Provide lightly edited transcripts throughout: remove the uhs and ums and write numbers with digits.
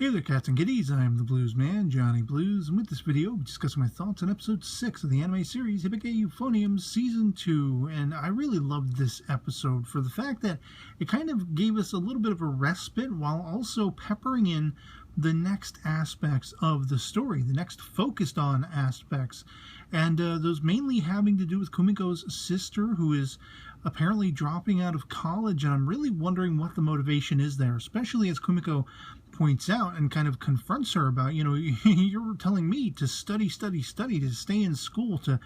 Hey there, cats and kitties. I am the Blues Man, Johnny Blues, and with this video, we're discussing my thoughts on episode 6 of the anime series Hibike Euphonium Season 2. And I really loved this episode for the fact that it kind of gave us a little bit of a respite while also peppering in the next aspects of the story, the next focused on aspects. And those mainly having to do with Kumiko's sister, who is apparently dropping out of college. And I'm really wondering what the motivation is there, especially as Kumiko points out and kind of confronts her about, you're telling me to study, to stay in school, to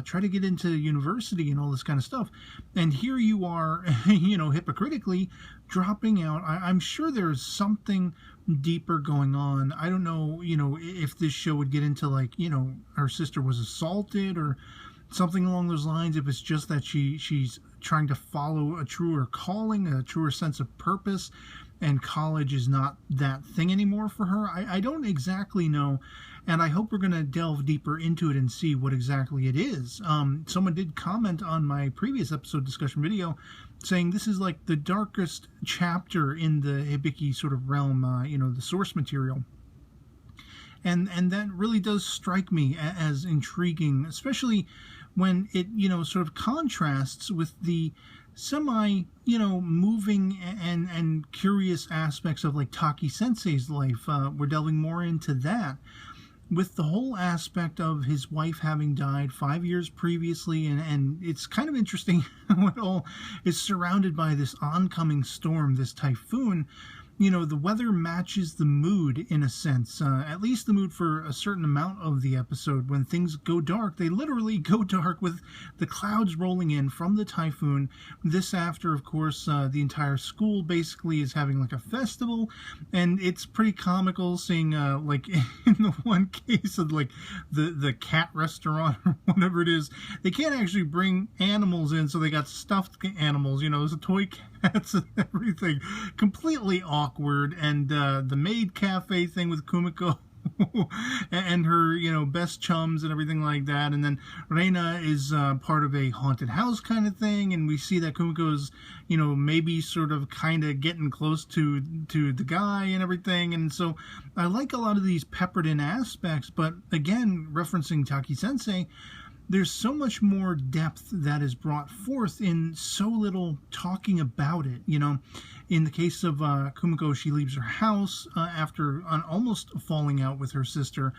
try to get into university and all this kind of stuff. And here you are, hypocritically dropping out. I'm sure there's something deeper going on. I don't know, if this show would get into her sister was assaulted or something along those lines, if it's just that she's trying to follow a truer calling, a truer sense of purpose, and college is not that thing anymore for her. I don't exactly know, and I hope we're going to delve deeper into it and see what exactly it is. Someone did comment on my previous episode discussion video saying this is like the darkest chapter in the Hibike sort of realm, the source material. And that really does strike me as intriguing, especially when it, sort of contrasts with the moving and curious aspects of like Taki-Sensei's life. We're delving more into that with the whole aspect of his wife having died 5 years previously, and it's kind of interesting how it all is surrounded by this oncoming storm, this typhoon. The weather matches the mood in a sense, at least the mood for a certain amount of the episode. When things go dark, they literally go dark with the clouds rolling in from the typhoon. This after, of course, the entire school basically is having like a festival, and it's pretty comical seeing like in the one case of like the cat restaurant or whatever it is, they can't actually bring animals in, so they got stuffed animals, there's a toy cats and everything. Completely awkward. And the maid cafe thing with Kumiko and her, best chums and everything like that. And then Reina is part of a haunted house kind of thing, and we see that Kumiko's, maybe sort of kind of getting close to the guy and everything. And so I like a lot of these peppered in aspects, but again, referencing Taki-Sensei, there's so much more depth that is brought forth in so little talking about it. In the case of Kumiko, she leaves her house after almost falling out with her sister,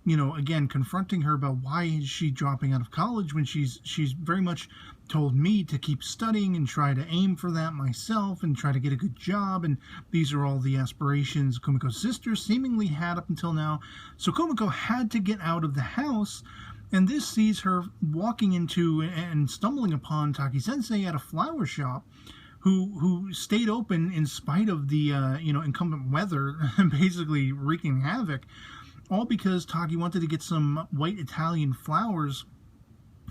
again, confronting her about why is she dropping out of college when she's very much told me to keep studying and try to aim for that myself and try to get a good job. And these are all the aspirations Kumiko's sister seemingly had up until now. So Kumiko had to get out of the house. And this sees her walking into and stumbling upon Taki-Sensei at a flower shop, who stayed open in spite of the incumbent weather, basically wreaking havoc, all because Taki wanted to get some white Italian flowers,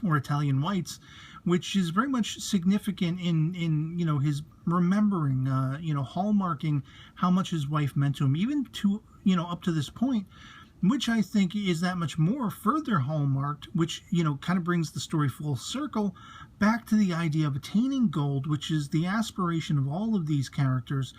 or Italian whites, which is very much significant in his remembering, hallmarking how much his wife meant to him, even to up to this point, which I think is that much more further hallmarked, which, kind of brings the story full circle back to the idea of attaining gold, which is the aspiration of all of these characters.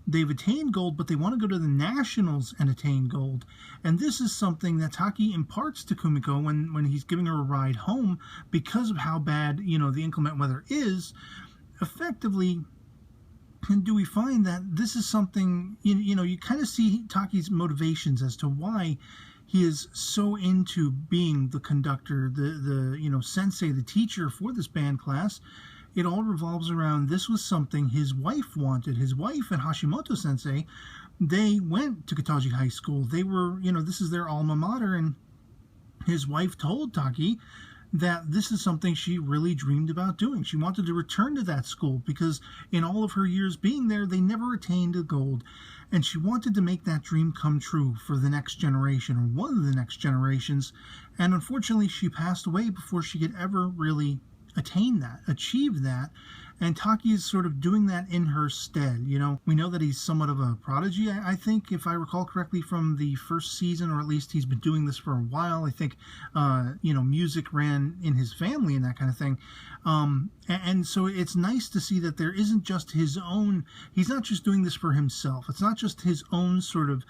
They've attained gold, but they want to go to the nationals and attain gold. And this is something that Taki imparts to Kumiko when he's giving her a ride home because of how bad, the inclement weather is. Effectively, and do we find that this is something, you kind of see Taki's motivations as to why he is so into being the conductor, the sensei, the teacher for this band class. It all revolves around this was something his wife wanted. His wife and Hashimoto sensei, they went to Kataji High School. They were, this is their alma mater, and his wife told Taki that this is something she really dreamed about doing. She wanted to return to that school because in all of her years being there, they never attained the gold. And she wanted to make that dream come true for the next generation, or one of the next generations. And unfortunately, she passed away before she could ever really achieve that. And Taki is sort of doing that in her stead. You know, we know that he's somewhat of a prodigy, I think, if I recall correctly, from the first season, or at least he's been doing this for a while. I think, you know, music ran in his family and that kind of thing. And so it's nice to see that there isn't just his own, he's not just doing this for himself. It's not just his own sort of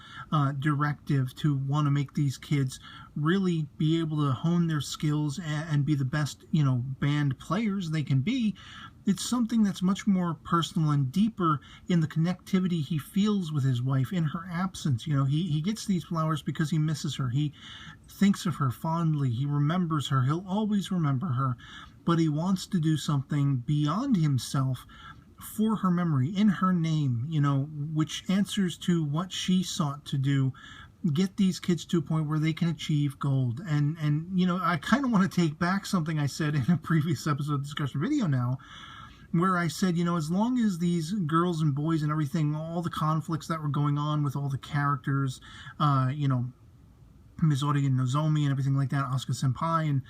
directive to want to make these kids really be able to hone their skills and be the best, you know, band players they can be. It's something that's much more personal and deeper in the connectivity he feels with his wife in her absence. You know, he gets these flowers because he misses her. He thinks of her fondly. He remembers her. He'll always remember her. But he wants to do something beyond himself for her memory, in her name, you know, which answers to what she sought to do. Get these kids to a point where they can achieve gold. And you know, I kind of want to take back something I said in a previous episode discussion video now, where I said, you know, as long as these girls and boys and everything, all the conflicts that were going on with all the characters, you know, Mizori and Nozomi and everything like that, Asuka Senpai and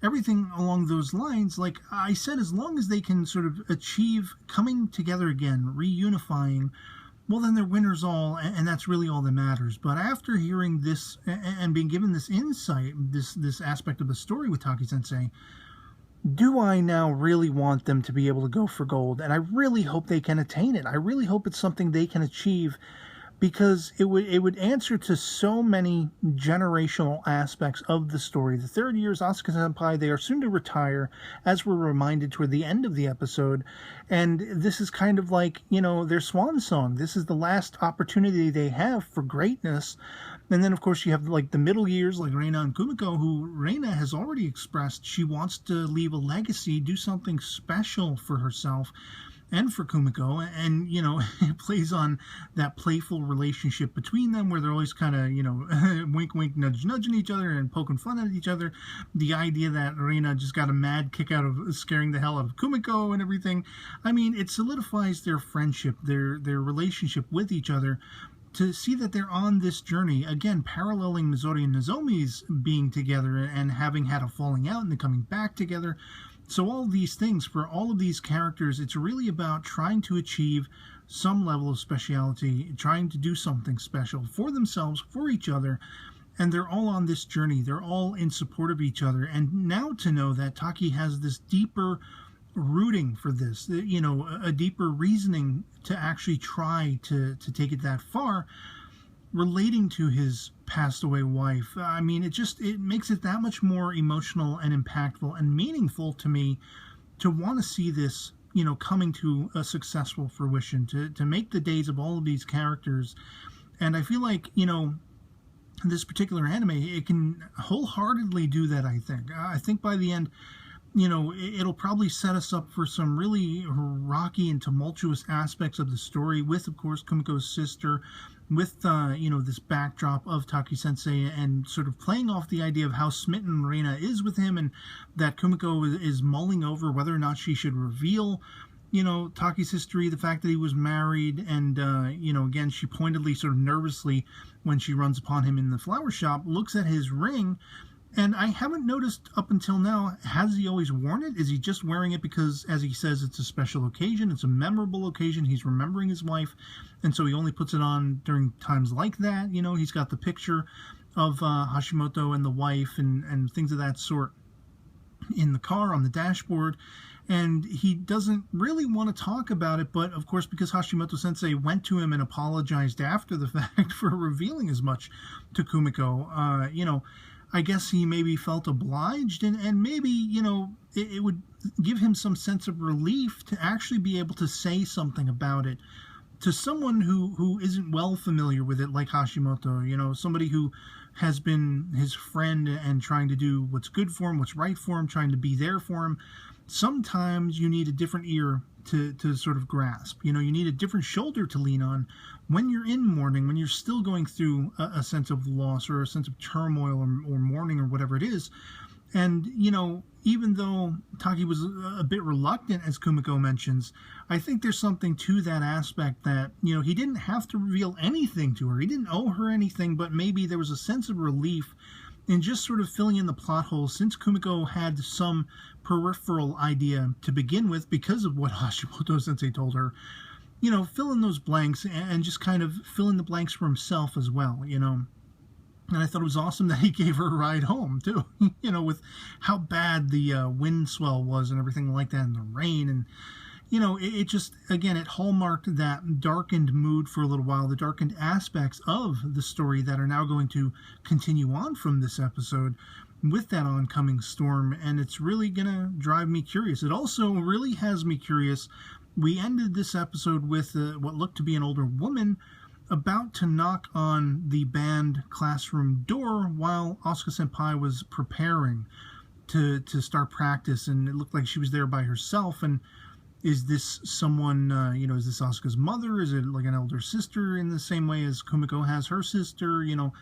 everything along those lines, like I said, as long as they can sort of achieve coming together again, reunifying, well, then they're winners all, and that's really all that matters. But after hearing this and being given this insight, this aspect of the story with Taki-Sensei, do I now really want them to be able to go for gold? And I really hope they can attain it. I really hope it's something they can achieve, because it would answer to so many generational aspects of the story. The third year's Asuka Senpai, they are soon to retire, as we're reminded toward the end of the episode. And this is kind of like, you know, their swan song. This is the last opportunity they have for greatness. And then, of course, you have like the middle years, like Reina and Kumiko, who Reina has already expressed she wants to leave a legacy, do something special for herself and for Kumiko, and, you know, it plays on that playful relationship between them where they're always kind of, you know, wink, wink, nudge, nudging each other and poking fun at each other. The idea that Reina just got a mad kick out of scaring the hell out of Kumiko and everything. I mean, it solidifies their friendship, their relationship with each other, to see that they're on this journey, again, paralleling Mizori and Nozomi's being together and having had a falling out and then coming back together. So all these things, for all of these characters, it's really about trying to achieve some level of speciality, trying to do something special for themselves, for each other, and they're all on this journey. They're all in support of each other. And now to know that Taki has this deeper rooting for this, you know, a deeper reasoning to actually try to take it that far, relating to his passed away wife. I mean, it makes it that much more emotional and impactful and meaningful to me to want to see this, you know, coming to a successful fruition, to make the days of all of these characters. And I feel like, you know, this particular anime, it can wholeheartedly do that, I think. I think by the end, you know, it'll probably set us up for some really rocky and tumultuous aspects of the story with, of course, Kumiko's sister, with, you know, this backdrop of Taki-Sensei and sort of playing off the idea of how smitten Reina is with him, and that Kumiko is mulling over whether or not she should reveal, you know, Taki's history, the fact that he was married, and, you know, again, she pointedly, sort of nervously, when she runs upon him in the flower shop, looks at his ring. And I haven't noticed up until now, has he always worn it? Is he just wearing it because, as he says, it's a special occasion, it's a memorable occasion, he's remembering his wife, and so he only puts it on during times like that? You know, he's got the picture of Hashimoto and the wife and things of that sort in the car on the dashboard, and he doesn't really want to talk about it, but of course, because Hashimoto-sensei went to him and apologized after the fact for revealing as much to Kumiko, you know, I guess he maybe felt obliged, and maybe, you know, it would give him some sense of relief to actually be able to say something about it to someone who isn't well familiar with it, like Hashimoto, you know, somebody who has been his friend and trying to do what's good for him, what's right for him, trying to be there for him. Sometimes you need a different ear to sort of grasp. You know, you need a different shoulder to lean on when you're in mourning, when you're still going through a sense of loss or a sense of turmoil or mourning or whatever it is. And, you know, even though Taki was a bit reluctant, as Kumiko mentions, I think there's something to that aspect that, you know, he didn't have to reveal anything to her. He didn't owe her anything, but maybe there was a sense of relief and just sort of filling in the plot holes, since Kumiko had some peripheral idea to begin with because of what Hashimoto-sensei told her, you know, fill in those blanks and just kind of fill in the blanks for himself as well, you know. And I thought it was awesome that he gave her a ride home, too, you know, with how bad the wind swell was and everything like that, and the rain. And, you know, it just, again, it hallmarked that darkened mood for a little while, the darkened aspects of the story that are now going to continue on from this episode with that oncoming storm. And it's really going to drive me curious. It also really has me curious. We ended this episode with what looked to be an older woman about to knock on the band classroom door while Asuka Senpai was preparing to start practice, and it looked like she was there by herself. And is this someone, you know, is this Asuka's mother? Is it like an elder sister in the same way as Kumiko has her sister? You know,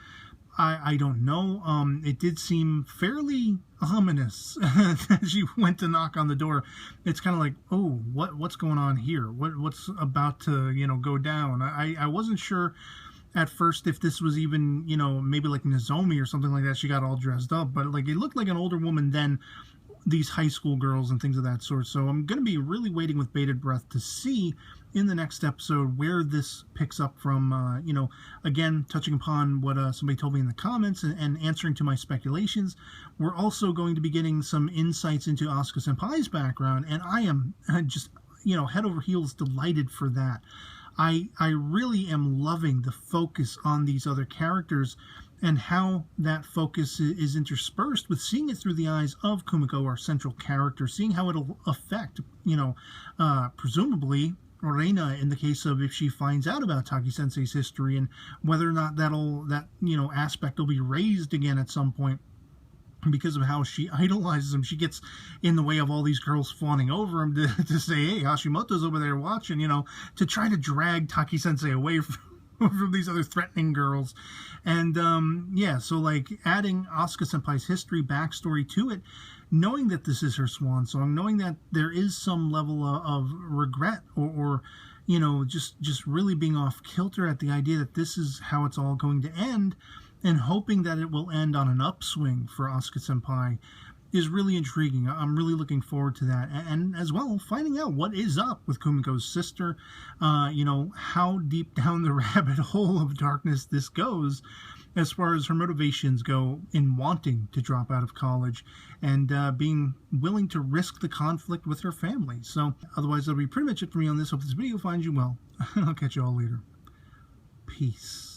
I don't know. It did seem fairly ominous as she went to knock on the door. It's kind of like, oh, what's going on here? What's about to, you know, go down? I wasn't sure at first if this was even, you know, maybe like Nozomi or something like that. She got all dressed up, but like it looked like an older woman than these high school girls and things of that sort. So I'm going to be really waiting with bated breath to see in the next episode where this picks up from, you know, again, touching upon what somebody told me in the comments and answering to my speculations. We're also going to be getting some insights into Asuka Senpai's background, and I am just, you know, head over heels delighted for that. I really am loving the focus on these other characters and how that focus is interspersed with seeing it through the eyes of Kumiko, our central character, seeing how it'll affect, you know, presumably Reina in the case of if she finds out about Taki-Sensei's history, and whether or not that you know, aspect will be raised again at some point because of how she idolizes him. She gets in the way of all these girls fawning over him to say, hey, Hashimoto's over there watching, you know, to try to drag Taki-Sensei away from these other threatening girls. And yeah, so like adding Asuka Senpai's history, backstory to it, knowing that this is her swan song, knowing that there is some level of regret or you know, just really being off kilter at the idea that this is how it's all going to end, and hoping that it will end on an upswing for Asuka Senpai is really intriguing. I'm really looking forward to that. And as well, finding out what is up with Kumiko's sister, you know, how deep down the rabbit hole of darkness this goes as far as her motivations go in wanting to drop out of college and being willing to risk the conflict with her family. So otherwise, that'll be pretty much it for me on this. Hope this video finds you well. I'll catch you all later. Peace.